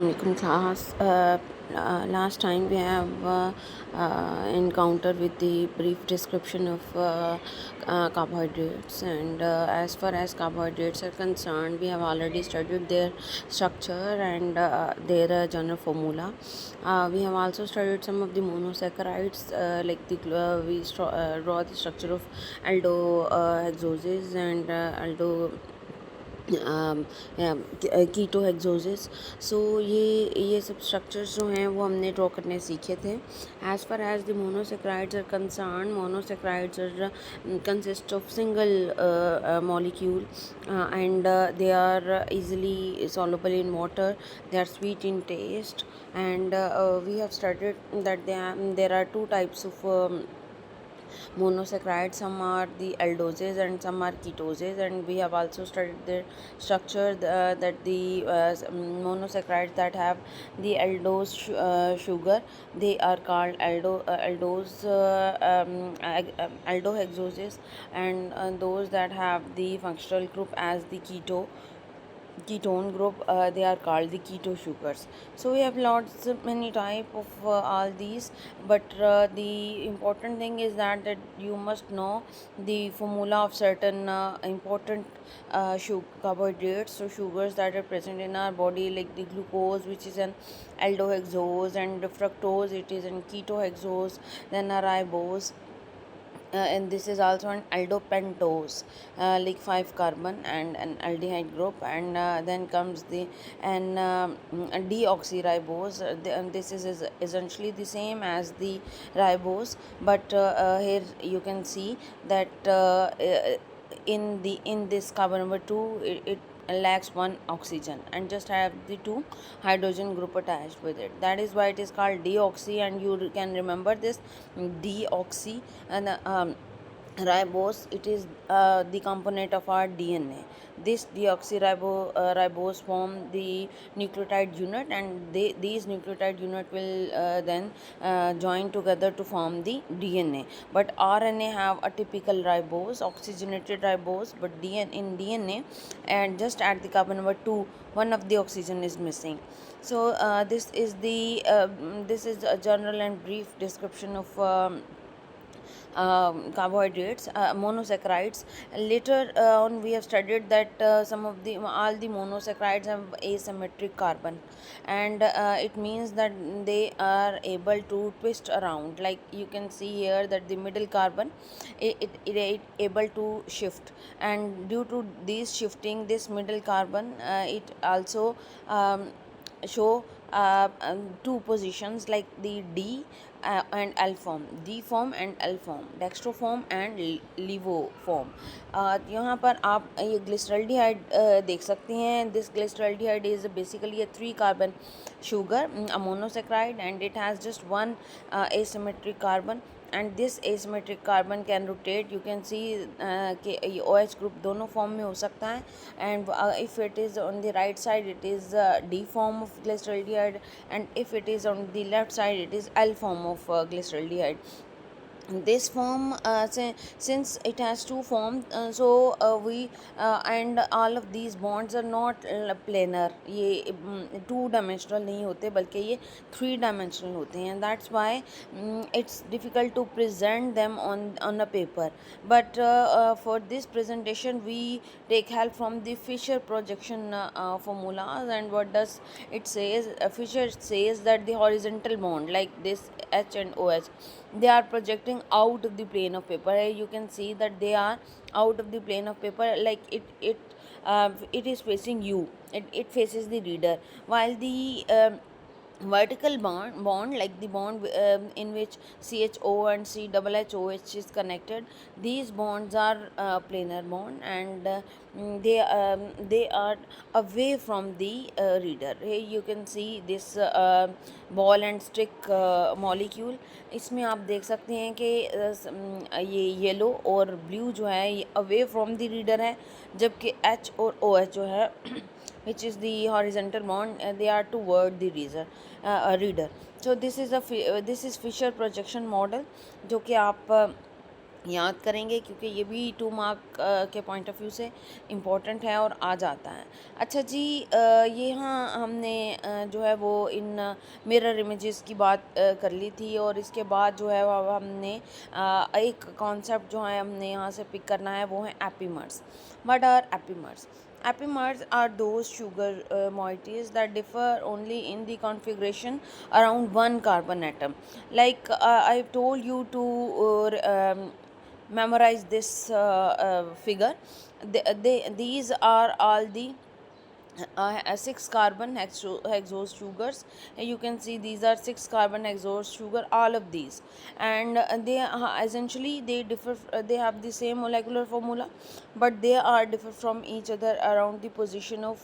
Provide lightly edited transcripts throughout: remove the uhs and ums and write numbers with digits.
Welcome class. Last time we have encountered with the brief description of carbohydrates, and as far as carbohydrates are concerned, we have already studied their structure and their general formula. We have also studied some of the monosaccharides, like draw the structure of aldo hexoses and aldo कीटो हेक्सोसिस. सो ये सब structures जो हैं वो हमने draw करने सीखे थे. As far as the monosaccharides are concern, monosaccharides are consist of single molecule, and they are easily soluble in water. They are sweet in taste, and we have studied that there are two types of monosaccharides. Some are the aldoses and some are ketoses, and we have also studied their structure, that the monosaccharides that have the aldose sugar, they are called aldohexoses, and those that have the functional group as the ketone group, they are called the keto sugars. So we have lots of many type of all these, but the important thing is that you must know the formula of certain important carbohydrates, so sugars that are present in our body, like the glucose, which is an aldohexose, and fructose, it is an ketohexose, then a ribose, and this is also an aldopentose, like 5 carbon and an aldehyde group, and then comes the an deoxyribose. This is essentially the same as the ribose, but here you can see that in this carbon number 2, it lacks one oxygen and just have the two hydrogen group attached with it. That is why it is called deoxy, and you can remember this deoxy. And ribose, it is the component of our DNA. This deoxyribose form the nucleotide unit, and these nucleotide unit will then join together to form the DNA. But RNA have a typical ribose, oxygenated ribose, but in DNA, and just at the carbon number 2, one of the oxygen is missing. So this is a general and brief description of carbohydrates, monosaccharides. Later on, we have studied that all the monosaccharides have asymmetric carbon, and it means that they are able to twist around. Like you can see here that the middle carbon, it able to shift, and due to this shifting, this middle carbon, it also show two positions, like the D and L form, D form and L form, dextroform and levoform. यहाँ पर आप ये glyceraldehyde देख सकते हैं. This glyceraldehyde is basically a 3 carbon sugar, a monosaccharide, and it has just one asymmetric carbon, and this asymmetric carbon can rotate. You can see कि OH group दोनों form में हो सकता है, and if it is on the right side, it is D form of glyceraldehyde, and if it is on the left side, it is L form of glyceraldehyde. This form, since it has two forms, so we and all of these bonds are not planar. ये two dimensional नहीं होते, बल्कि ये 3 dimensional होते हैं. That's why it's difficult to present them on a paper, but for this presentation we take help from the Fisher projection formulas. And what does it says? Fisher says that the horizontal bond, like this H and OH, they are projecting out of the plane of paper. You can see that they are out of the plane of paper, like it is facing you, it faces the reader, while the vertical bond, like the bond in which CHO and CHH is connected, these bonds are planar bond, and they are away from the reader. Here you can see this ball and stick molecule. इसमें आप देख सकते हैं कि ये yellow और blue जो है ये अवे फ्रॉम द रीडर है, जबकि H और OH जो है which is the horizontal bond, they are toward the reader. So this is Fisher projection model, जो कि आप याद करेंगे क्योंकि ये भी 2 मार्क के पॉइंट ऑफ व्यू से इम्पोर्टेंट है और आ जाता है। अच्छा जी, ये हाँ हमने जो है वो इन मिरर इमेजेस की बात कर ली थी, और इसके बाद जो है वो अब हमने एक कॉन्सेप्ट जो है हमने यहाँ से पिक करना है, वो है epimers. What are epimers? Epimers are those sugar moieties that differ only in the configuration around one carbon atom. Like I've told you to memorize this figure. These are all the 6 carbon hexose sugars. You can see these are 6 carbon hexose sugar, all of these, and they essentially they differ, they have the same molecular formula, but they are differ from each other around the position of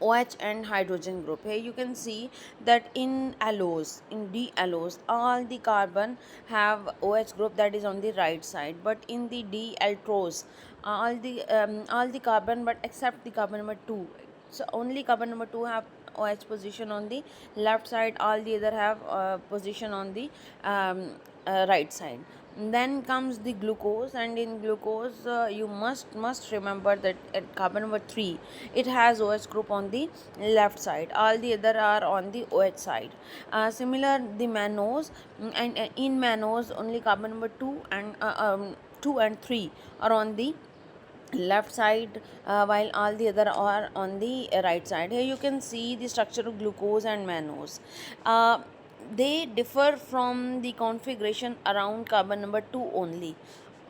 OH and hydrogen group. Here you can see that in allos, in D-allos, all the carbon have OH group that is on the right side, but in the D-altros, all the carbon, but except the carbon number 2. So only carbon number 2 have OH position on the left side, all the other have position on the right side. Then comes the glucose, and in glucose you must remember that at carbon number 3 it has OH group on the left side, all the other are on the OH side. Similar the mannose, and in mannose only carbon number 2 and 2 and 3 are on the left side, while all the other are on the right side. Here you can see the structure of glucose and mannose. uh, they differ from the configuration around carbon number 2 only.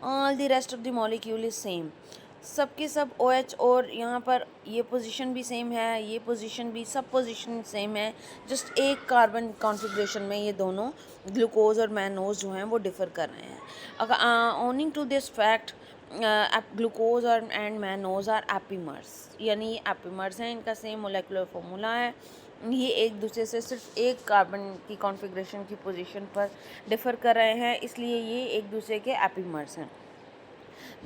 All the rest of the molecule is same, सब के सब O H, और यहाँ पर ये position भी same है, ये पोजीशन भी, सब पोजीशन सेम है, जस्ट एक कार्बन कॉन्फ़िगरेशन में ये दोनों ग्लूकोज और मैनोज जो हैं वो डिफ़र कर रहे हैं. अगर owing to this fact, glucose और एंड मैनोज आर एपीमर्स, यानी ये एपीमर्स हैं, इनका सेम मोलेकुलर फार्मूला है, ये एक दूसरे से सिर्फ एक कार्बन की कॉन्फ़िगरेशन की पोजीशन पर डिफ़र कर रहे हैं, इसलिए ये एक दूसरे के एपीमर्स हैं.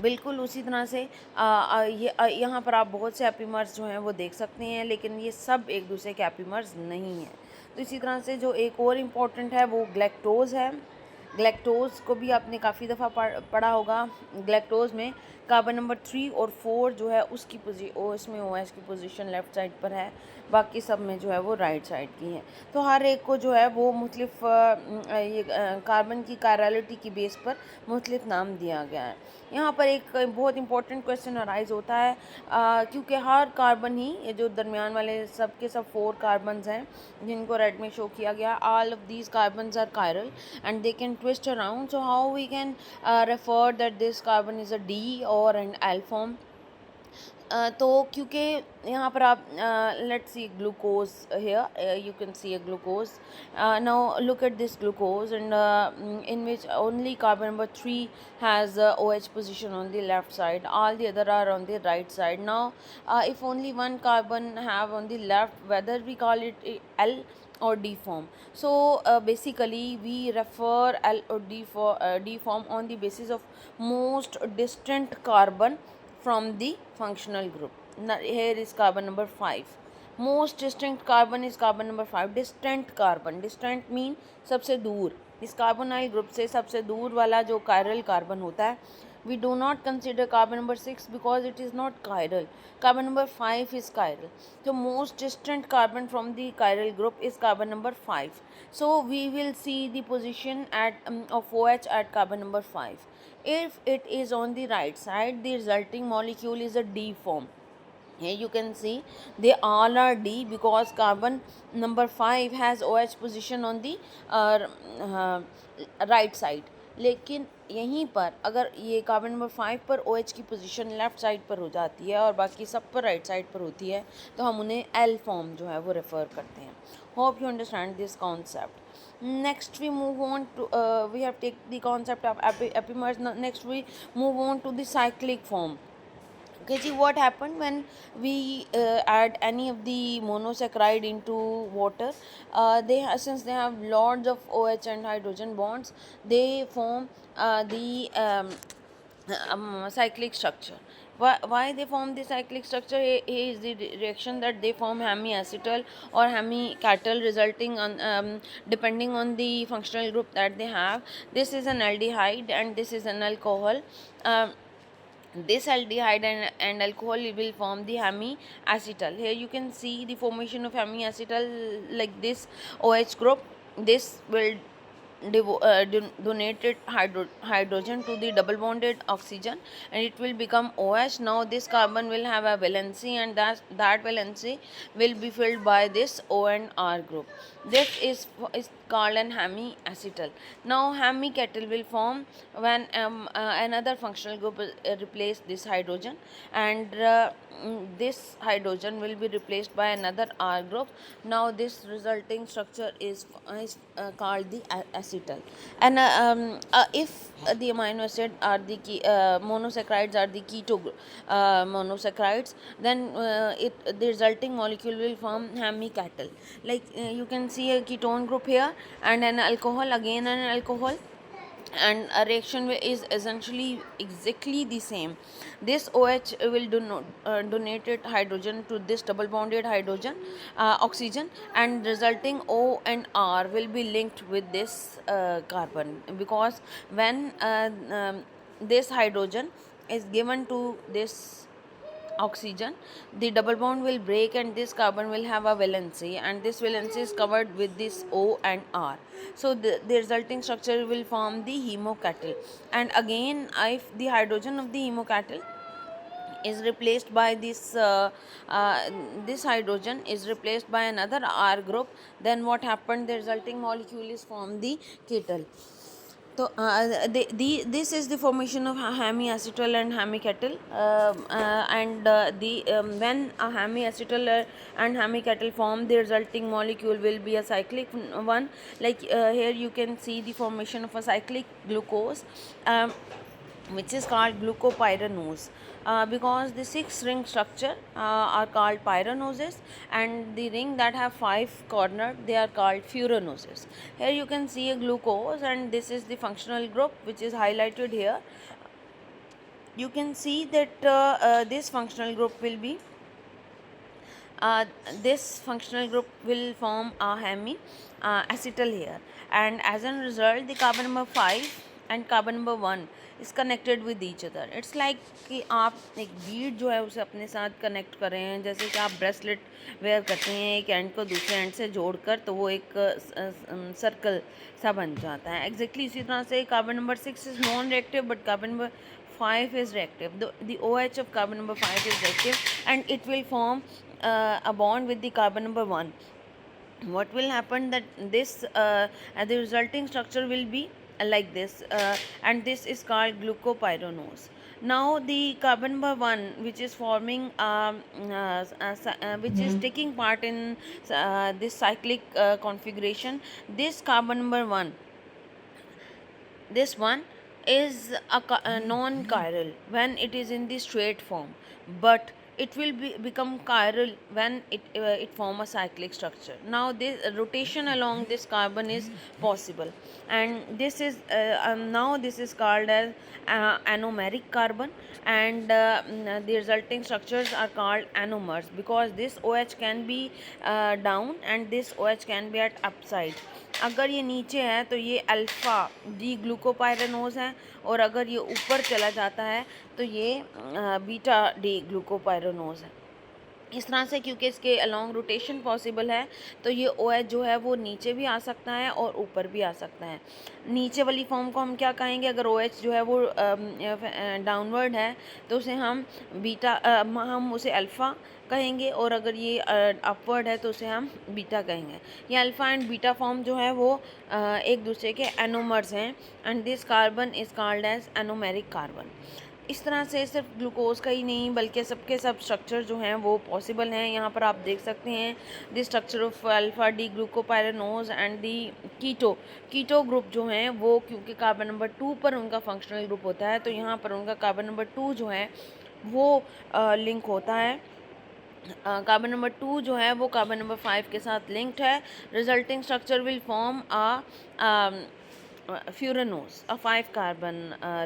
बिल्कुल उसी तरह से ये यहाँ पर आप बहुत से एपीमर्स जो हैं वो देख सकते हैं, लेकिन ये सब एक दूसरे के एपीमर्स नहीं हैं. तो इसी तरह से जो एक और इम्पॉर्टेंट है वो ग्लैक्टोज़ है. ग्लैक्टोज़ को भी आपने काफ़ी दफ़ा पढ़ा होगा. ग्लैक्टोज़ में कार्बन नंबर 3 और 4 जो है उसकी इसमें ओ एच की पोजीशन लेफ़्ट साइड पर है, बाकी सब में जो है वो राइट साइड की है. तो हर एक को जो है वो मुख्तलिफ ये कार्बन की कायरलिटी की बेस पर मुख्तलिफ नाम दिया गया है. यहाँ पर एक बहुत इंपॉर्टेंट क्वेश्चन अराइज होता है, क्योंकि हर कार्बन ही, ये जो दरमियान वाले सब के सब 4 कार्बन्स हैं जिनको रेड में शो किया गया, all of these carbons are chiral and they can twist around. So how we can refer that this carbon is a D और एन एल फॉर्म. तो क्योंकि यहाँ पर आप let's see glucose here, you can see a glucose. Now look at this glucose and in which only carbon number 3 has OH position on the left side, all the other are on the right side. Now if only one carbon have on the left, whether we call it L or D form. So basically we refer L or D form on the basis of most distant carbon from the functional group. Now, here is carbon number 5. Most distinct carbon is carbon number 5. Distant carbon, distant mean सबसे दूर. इस carbonyl group से सबसे दूर वाला जो chiral carbon होता है, we do not consider carbon number 6 because it is not chiral. Carbon number 5 is chiral. So most distant carbon from the chiral group is carbon number 5. So we will see the position of OH at carbon number 5. If it is on the right side, the resulting molecule is a D form. Here you can see they all are D because carbon number 5 has OH position on the right side. लेकिन यहीं पर अगर ये carbon number 5 पर OH की position left side पर हो जाती है और बाकी सब पर राइट साइड पर होती है, तो हम उन्हें एल फॉर्म जो है वो रेफ़र करते हैं. Hope you understand this concept. Next we move on to we have take the concept of epimers. Next we move on to the cyclic form. Okay ji, what happened when we add any of the monosaccharide into water, since they have lots of OH and hydrogen bonds, they form the cyclic structure. why they form the cyclic structure? Is the reaction that they form hemiacetal or hemicattal, resulting on depending on the functional group that they have. This is an aldehyde and this is an alcohol. um, this aldehyde and alcohol will form the hemiacetal. Here you can see the formation of hemiacetal, like this OH group. This will donated hydrogen to the double bonded oxygen, and it will become OH. Now this carbon will have a valency, and that valency will be filled by this O and R group. This is called an hemiacetal. Now hemicattal will form when another functional group replace this hydrogen, and this hydrogen will be replaced by another R group. Now this resulting structure is called the acetal. And if the amino acid are the monosaccharides are the monosaccharides, then the resulting molecule will form hemicattal. Like you can see a ketone group here and an alcohol, again an alcohol, and a reaction is essentially exactly the same. This OH will donated hydrogen to this double bonded hydrogen oxygen, and resulting O and R will be linked with this carbon, because when this hydrogen is given to this oxygen, the double bond will break and this carbon will have a valency, and this valency is covered with this O and R. So the resulting structure will form the hemocattal. And again, if the hydrogen of the hemocattal is replaced by this hydrogen is replaced by another R group, then what happened, the resulting molecule is formed the kettle. So this is the formation of hemiacetal and hemicattal, and when a hemiacetal and hemicattal form, the resulting molecule will be a cyclic one. Like here you can see the formation of a cyclic glucose, which is called glucopyranose, because the 6 ring structure are called pyranoses, and the ring that have 5 corner, they are called furanoses. Here you can see a glucose, and this is the functional group which is highlighted here. You can see that this functional group will be this functional group will form a hemi acetal here, and as a result the carbon number 5 and carbon number 1 is connected with each other. It's like कि आप एक बीड जो है उसे अपने साथ connect कर रहे हैं, जैसे कि आप ब्रेसलेट वेयर करते हैं एक एंड को दूसरे एंड से जोड़कर, तो वो एक सर्कल सा बन जाता है. एग्जैक्टली इसी तरह से carbon number 6 is non reactive, but carbon number 5 is reactive. The OH of carbon number 5 is reactive, and it will form a bond with the carbon number 1. What will happen, that this the resulting structure will be like this, and this is called glucopyranose. Now the carbon number 1, which is forming which is taking part in this cyclic configuration, this carbon number 1, this one is a non-chiral when it is in the straight form, but it will become chiral when it form a cyclic structure. Now this rotation along this carbon is possible, and this is now this is called as anomeric carbon, and the resulting structures are called anomers, because this OH can be down and this OH can be at upside. अगर ये नीचे है तो ये alpha D glucopyranose है, और अगर ये ऊपर चला जाता है तो ये बीटा डी ग्लूकोपायरेनोज है. इस तरह से, क्योंकि इसके अलॉन्ग रोटेशन पॉसिबल है, तो ये OH जो है वो नीचे भी आ सकता है और ऊपर भी आ सकता है. नीचे वाली फॉर्म को हम क्या कहेंगे, अगर OH जो है वो डाउनवर्ड है तो उसे हम बीटा हम उसे अल्फ़ा कहेंगे, और अगर ये अपवर्ड है तो उसे हम बीटा कहेंगे. ये अल्फ़ा एंड बीटा फॉर्म जो है वो एक दूसरे के एनोमर्स हैं, and this carbon is called as anomeric carbon. इस तरह से सिर्फ ग्लूकोज का ही नहीं बल्कि सबके सब स्ट्रक्चर जो हैं वो पॉसिबल हैं. यहाँ पर आप देख सकते हैं the structure of alpha D glucopyranose and the keto group जो हैं वो, क्योंकि कार्बन नंबर 2 पर उनका फंक्शनल ग्रुप होता है, तो यहाँ पर उनका कार्बन नंबर 2 जो है वो लिंक होता है. कार्बन नंबर 2 जो है वो कार्बन नंबर 5 के साथ लिंक्ड है. Resulting structure will form furanose a 5 carbon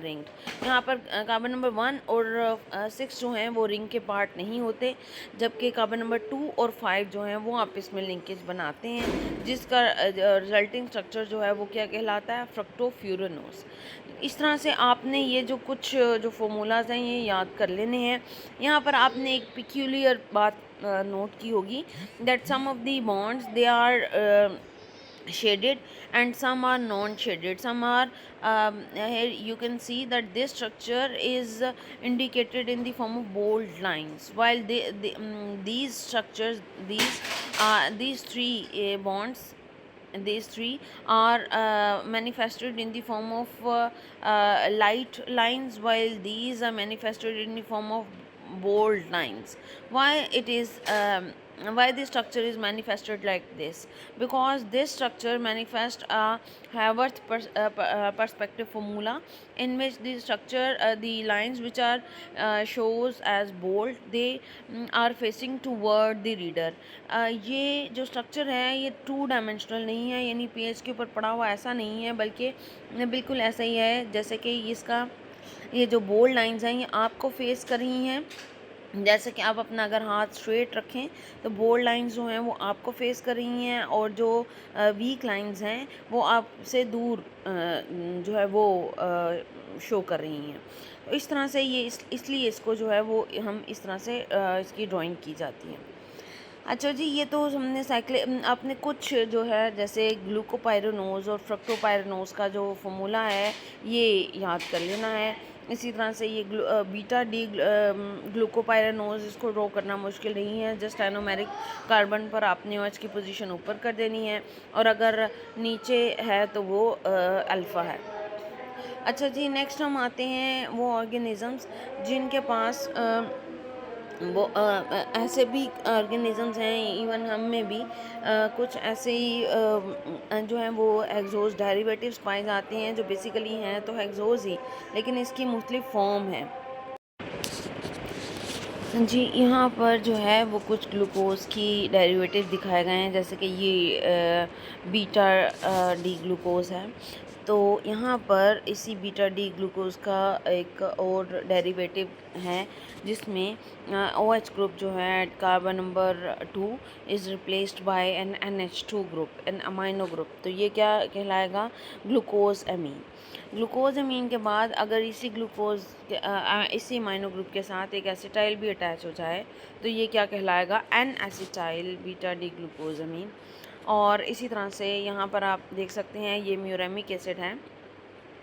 ring. यहाँ पर कार्बन नंबर 1 और 6 जो हैं वो रिंग के पार्ट नहीं होते, जबकि कार्बन नंबर 2 और 5 जो हैं वो आपस में लिंकेज बनाते हैं, जिसका रिजल्टिंग स्ट्रक्चर जो है वो क्या कहलाता है, फ्रक्टोफ्यूरानोस। इस तरह से आपने ये जो कुछ जो फार्मूलाज हैं ये याद कर लेने हैं। यहाँ पर आपने एक पिक्यूलियर बात नोट की होगी, that some of the bonds they are shaded and some are non-shaded, some are here you can see that this structure is indicated in the form of bold lines, while these structures, these three bonds, these three are manifested in the form of light lines, while these are manifested in the form of bold lines. Why it is why this structure is manifested like this? Because this structure manifests a Haworth perspective formula, in which the structure, the lines which are shows as bold, they are facing toward the reader. ये जो structure है ये 2 dimensional नहीं है, यानी page के ऊपर पड़ा हुआ ऐसा नहीं है, बल्कि बिल्कुल ऐसा ही है जैसे कि इसका ये जो बोल्ड लाइंस हैं ये आपको फेस कर रही हैं। जैसे कि आप अपना अगर हाथ स्ट्रेट रखें तो बोल्ड लाइंस जो हैं वो आपको फेस कर रही हैं, और जो वीक लाइंस हैं वो आपसे दूर जो है वो शो कर रही हैं। तो इस तरह से ये इसलिए इसको जो है वो हम इस तरह से इसकी ड्राइंग की जाती है। अच्छा जी, ये तो हमने आपने कुछ जो है जैसे ग्लूकोपाइरोनोज और फ्रक्टोपाइरोनोज का जो फार्मूला है ये याद कर लेना है। इसी तरह से ये बीटा डी ग्लूकोपाइरोनोज, इसको ड्रॉ करना मुश्किल नहीं है, जस्ट एनोमेरिक कार्बन पर आपने OH की पोजीशन ऊपर कर देनी है, और अगर नीचे है तो वो अल्फ़ा है। अच्छा जी, नेक्स्ट हम आते हैं वो ऑर्गेनिज़म्स जिनके पास वो ऐसे भी ऑर्गेनिज़म्स हैं, इवन हम में भी कुछ ऐसे ही जो हैं वो हेक्सोस डेरिवेटिव्स पाए जाते हैं, जो बेसिकली हैं तो हेक्सोस ही, लेकिन इसकी मुख्तलिफ फॉर्म है। जी, यहाँ पर जो है वो कुछ ग्लूकोज़ की डेरिवेटिव दिखाए गए हैं, जैसे कि ये बीटा डी ग्लूकोज़ है। तो यहाँ पर इसी बीटा डी ग्लूकोज़ का एक और डेरिवेटिव है, जिसमें OH ग्रुप जो है carbon number 2 is replaced by an NH2 group, an amino group. तो ये क्या कहलाएगा, ग्लूकोज अमीन। ग्लूकोज अमीन के बाद अगर इसी इसी अमाइनो ग्रुप के साथ एक एसिटाइल भी अटैच हो जाए तो ये क्या कहलाएगा, N acetyl beta D glucose amine. और इसी तरह से यहाँ पर आप देख सकते हैं ये म्यूरेमिक एसिड है।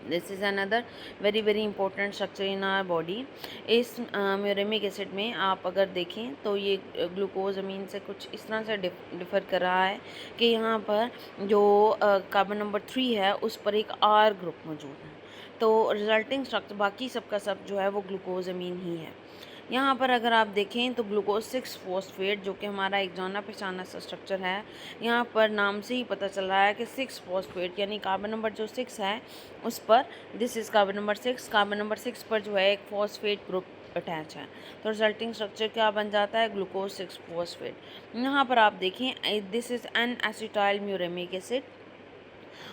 This is another very very important structure in our body. इस म्यूरेमिक एसिड में आप अगर देखें तो ये ग्लूकोज अमीन से कुछ इस तरह से डिफ़र कर रहा है कि यहाँ पर जो कार्बन नंबर 3 है उस पर एक R ग्रुप मौजूद है। तो रिजल्टिंग स्ट्रक्चर बाकी सबका सब जो है वो ग्लूकोज अमीन ही है। यहाँ पर अगर आप देखें तो ग्लूकोज 6 फॉस्फेट, जो कि हमारा एक जाना पहचाना सा स्ट्रक्चर है, यहाँ पर नाम से ही पता चल रहा है कि 6 फॉस्फेट यानी कार्बन नंबर जो 6 है उस पर, this is carbon number 6, carbon number 6 पर जो है एक फॉस्फेट ग्रुप अटैच है। तो रिजल्टिंग स्ट्रक्चर क्या बन जाता है, ग्लूकोज 6 फॉस्फेट। यहाँ पर आप देखें this is an acetyl muramic acid,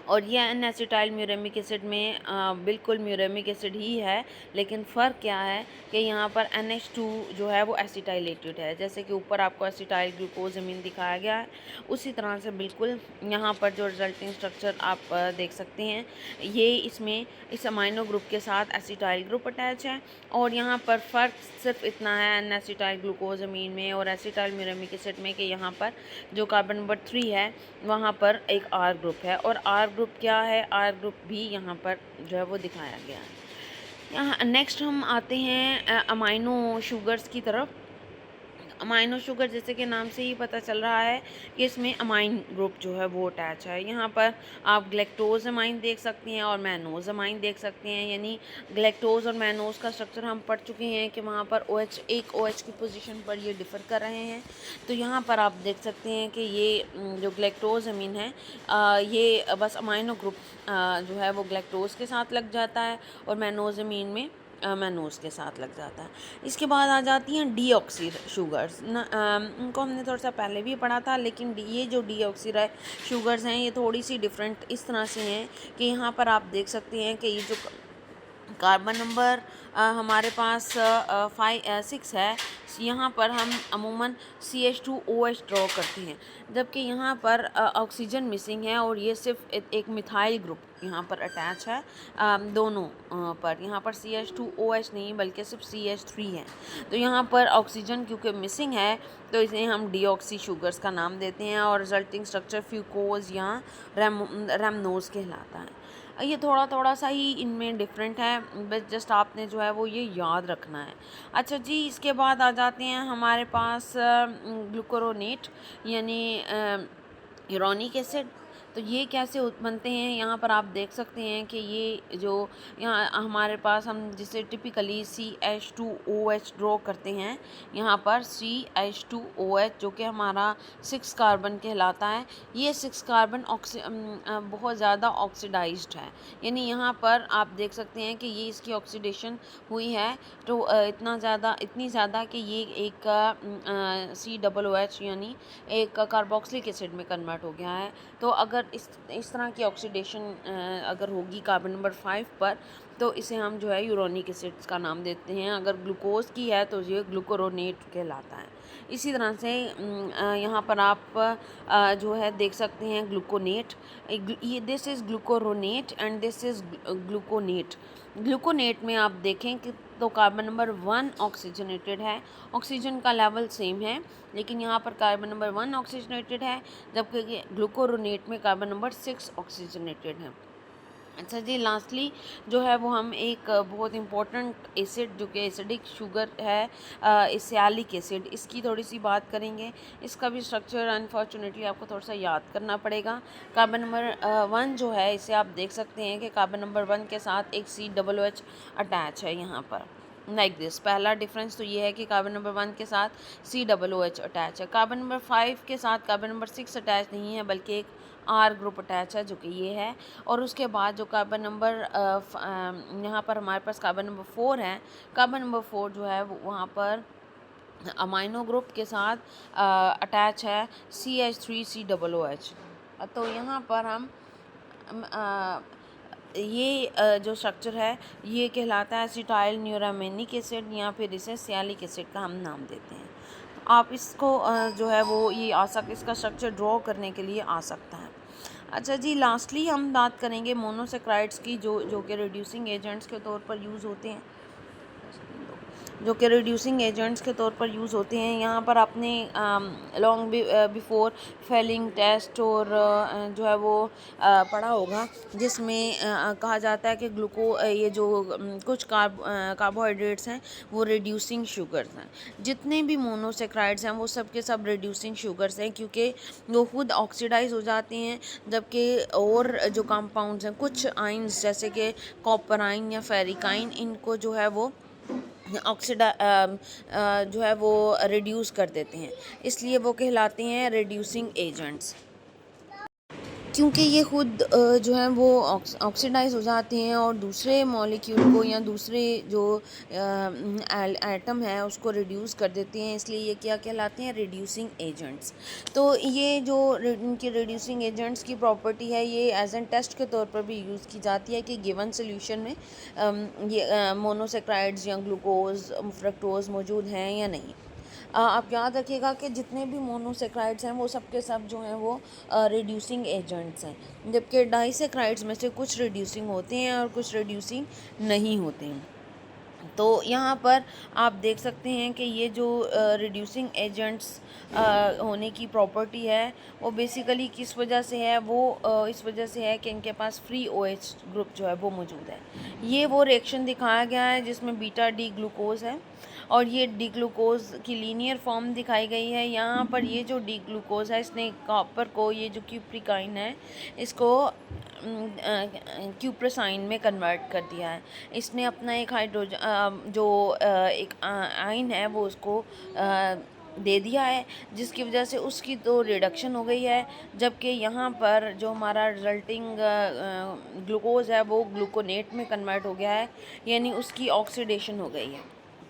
और ये एन एसिटाइल म्यूरेमिक एसिड में बिल्कुल म्यूरेमिक एसिड ही है, लेकिन फ़र्क क्या है कि यहाँ पर NH2 जो है वो एसिटाइलेटेड है। जैसे कि ऊपर आपको एसिटाइल ग्लूकोज अमीन दिखाया गया है, उसी तरह से बिल्कुल यहाँ पर जो रिजल्टिंग स्ट्रक्चर आप देख सकते हैं, ये इसमें इस अमाइनो ग्रुप के साथ एसिटाइल ग्रुप अटैच है। और यहाँ पर फ़र्क सिर्फ इतना है एन एसिटाइल ग्लूकोज अमीन में और एसिटाइल म्यूरेमिक एसिड में कि यहाँ पर जो कार्बन नंबर 3 है वहाँ पर एक R ग्रुप है, और R ग्रुप क्या है, R ग्रुप भी यहाँ पर जो है वो दिखाया गया है। यहाँ नेक्स्ट हम आते हैं अमाइनो शुगर्स की तरफ। अमाइनो शुगर जैसे कि नाम से ही पता चल रहा है कि इसमें अमाइन ग्रुप जो है वो अटैच है। यहाँ पर आप ग्लैक्टोज अमाइन देख सकते हैं और मैनोज अमाइन देख सकते हैं, यानी ग्लैक्टोज और मैनोज का स्ट्रक्चर हम पढ़ चुके हैं कि वहाँ पर एक OH की पोजीशन पर ये डिफ़र कर रहे हैं। तो यहाँ पर आप देख सकते हैं कि ये जो ग्लैक्टोज अमीन है ये बस अमाइनो ग्रुप जो है वो ग्लैक्टोज के साथ लग जाता है, और मैनोज अमीन में मैनोज के साथ लग जाता है। इसके बाद आ जाती हैं डीऑक्सी शुगर्स ना, इनको हमने थोड़ा सा पहले भी पढ़ा था, लेकिन ये जो डीऑक्सी शुगर्स हैं ये थोड़ी सी डिफरेंट इस तरह से हैं कि यहाँ पर आप देख सकते हैं कि ये जो कार्बन नंबर हमारे पास 6 है, यहाँ पर हम अमूमन CH2OH ड्रॉ करते हैं, जबकि यहाँ पर ऑक्सीजन मिसिंग है और ये सिर्फ एक मिथाइल ग्रुप यहाँ पर अटैच है दोनों पर। यहाँ पर CH2OH नहीं बल्कि सिर्फ CH3 है। तो यहाँ पर ऑक्सीजन क्योंकि मिसिंग है तो इसे हम डीऑक्सी शुगर्स का नाम देते हैं और रिजल्टिंग स्ट्रक्चर फ्यूकोज या रैमनोज कहलाता है। ये थोड़ा थोड़ा सा ही इनमें डिफरेंट है, बस जस्ट आपने जो है वो ये याद रखना है। अच्छा जी, इसके बाद आ जाते हैं हमारे पास ग्लूकोरोनेट यानी यूरोनिक एसिड। तो ये कैसे बनते हैं, यहाँ पर आप देख सकते हैं कि ये जो यहाँ हमारे पास हम जिसे टिपिकली CH2OH ड्रॉ करते हैं, यहाँ पर CH2OH जो कि हमारा 6 कार्बन कहलाता है, ये 6 कार्बन बहुत ज़्यादा ऑक्सीडाइज्ड है। यानी यहाँ पर आप देख सकते हैं कि ये इसकी ऑक्सीडेशन हुई है तो इतनी ज़्यादा कि ये एक COOH यानी एक कार्बोक्सिलिक एसिड में कन्वर्ट हो गया है। तो अगर इस तरह की ऑक्सीडेशन अगर होगी कार्बन नंबर 5 पर तो इसे हम जो है यूरोनिक एसिड का नाम देते हैं। अगर ग्लूकोज की है तो ये ग्लूकोरोनेट कहलाता है। इसी तरह से यहाँ पर आप जो है देख सकते हैं ग्लूकोनेट, ये this is glucuronate and this is gluconate. Gluconate में आप देखें कि तो कार्बन नंबर 1 ऑक्सीजनेटेड है, ऑक्सीजन का लेवल सेम है, लेकिन यहाँ पर कार्बन नंबर 1 ऑक्सीजनेटेड है जबकि ग्लूकोरोनेट में कार्बन नंबर 6 ऑक्सीजनेटेड है। अच्छा जी, लास्टली जो है वो हम एक बहुत इम्पोर्टेंट एसिड जो कि एसिडिक शुगर है सियालिक एसिड, इसकी थोड़ी सी बात करेंगे। इसका भी स्ट्रक्चर अनफॉर्चुनेटली आपको थोड़ा सा याद करना पड़ेगा। कार्बन नंबर 1 जो है इसे आप देख सकते हैं कि कार्बन नंबर 1 के साथ एक COOH अटैच है यहाँ पर लाइक दिस। पहला डिफरेंस तो ये है कि कार्बन नंबर 1 के साथ COOH अटैच है। कार्बन नंबर 5 के साथ कार्बन नंबर 6 अटैच नहीं है बल्कि एक R ग्रुप अटैच है जो कि ये है। और उसके बाद जो कार्बन नंबर यहाँ पर हमारे पास कार्बन नंबर 4 है, कार्बन नंबर 4 जो है वहाँ पर अमाइनो ग्रुप के साथ अटैच है CH3COOH। तो यहाँ पर हम ये जो स्ट्रक्चर है ये कहलाता है एसिटाइल न्यूरामेनिक एसिड या फिर इसे सियालिक एसिड का हम नाम देते हैं। आप इसको जो है वो ये इसका स्ट्रक्चर ड्रॉ करने के लिए आ सकता है। अच्छा जी, लास्टली हम बात करेंगे मोनोसेक्राइड्स की जो कि रिड्यूसिंग एजेंट्स के तौर पर यूज़ होते हैं, यूज़ होते हैं। यहाँ पर आपने लॉन्ग बिफोर फेलिंग टेस्ट और जो है वो पढ़ा होगा जिसमें कहा जाता है कि ये जो कुछ कार्बोहाइड्रेट्स हैं वो रिड्यूसिंग शुगर्स हैं। जितने भी मोनोसेक्राइड्स हैं वो सब के सब रिड्यूसिंग शुगर्स हैं क्योंकि वो खुद ऑक्सीडाइज हो जाते हैं, जबकि और जो कंपाउंड्स हैं कुछ आइंस जैसे कि कॉपर आइन या फेरिक आइन, इनको जो है वो जो है वो रिड्यूस कर देते हैं, इसलिए वो कहलाते हैं रिड्यूसिंग एजेंट्स। क्योंकि ये खुद जो है वो ऑक्सीडाइज हो जाते हैं और दूसरे मॉलिक्यूल को या दूसरे जो एटम है उसको रिड्यूस कर देते हैं, इसलिए ये क्या कहलाते हैं रिड्यूसिंग एजेंट्स। तो ये जो इनकी रिड्यूसिंग एजेंट्स की प्रॉपर्टी है ये एज एन टेस्ट के तौर पर भी यूज़ की जाती है कि गिवन सोल्यूशन में ये मोनोसेक्राइड्स या ग्लूकोज फ्रक्टोज मौजूद हैं या नहीं। आप याद रखिएगा कि जितने भी मोनोसेक्राइड्स हैं वो सब के सब जो हैं वो रिड्यूसिंग एजेंट्स हैं, जबकि डाइसेक्राइड्स में से कुछ रिड्यूसिंग होते हैं और कुछ रिड्यूसिंग नहीं होते हैं। तो यहाँ पर आप देख सकते हैं कि ये जो रिड्यूसिंग एजेंट्स होने की प्रॉपर्टी है वो बेसिकली किस वजह से है, वो इस वजह से है कि इनके पास फ्री OH ग्रुप जो है वो मौजूद है। ये वो रिएक्शन दिखाया गया है जिसमें बीटा डी ग्लूकोज है और ये डी ग्लूकोज की लीनियर फॉर्म दिखाई गई है। यहाँ पर ये जो डी ग्लूकोज है इसने कॉपर को, ये जो क्यूप्रिकाइन है इसको क्यूप्रोसाइन में कन्वर्ट कर दिया है। इसने अपना एक हाइड्रोजन जो एक आइन है वो उसको दे दिया है, जिसकी वजह से उसकी तो रिडक्शन हो गई है, जबकि यहाँ पर जो हमारा रिजल्टिंग ग्लूकोज़ है वो ग्लूकोनेट में कन्वर्ट हो गया है, यानी उसकी ऑक्सीडेशन हो गई है।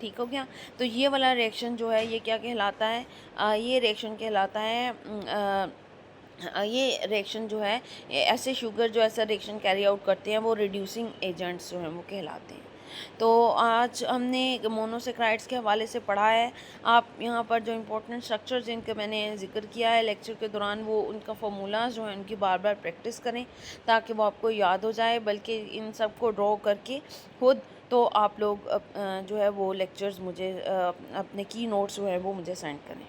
ठीक हो गया। तो ये वाला रिएक्शन जो है ये क्या कहलाता है, ये रिएक्शन कहलाता है ये रिएक्शन जो है ऐसे शुगर जो ऐसा रिएक्शन कैरी आउट करते हैं वो रिड्यूसिंग एजेंट्स जो हैं वो कहलाते हैं। तो आज हमने मोनोसेक्राइड्स के हवाले से पढ़ा है। आप यहाँ पर जो इम्पोर्टेंट स्ट्रक्चर्स जिनके मैंने ज़िक्र किया है लेक्चर के दौरान, वो उनका फार्मूलाज जो है उनकी बार बार प्रैक्टिस करें ताकि वो आपको याद हो जाए, बल्कि इन सब को ड्रॉ करके खुद तो आप लोग जो है वो लेक्चर्स मुझे अपने की नोट्स जो है वो मुझे सेंड करें।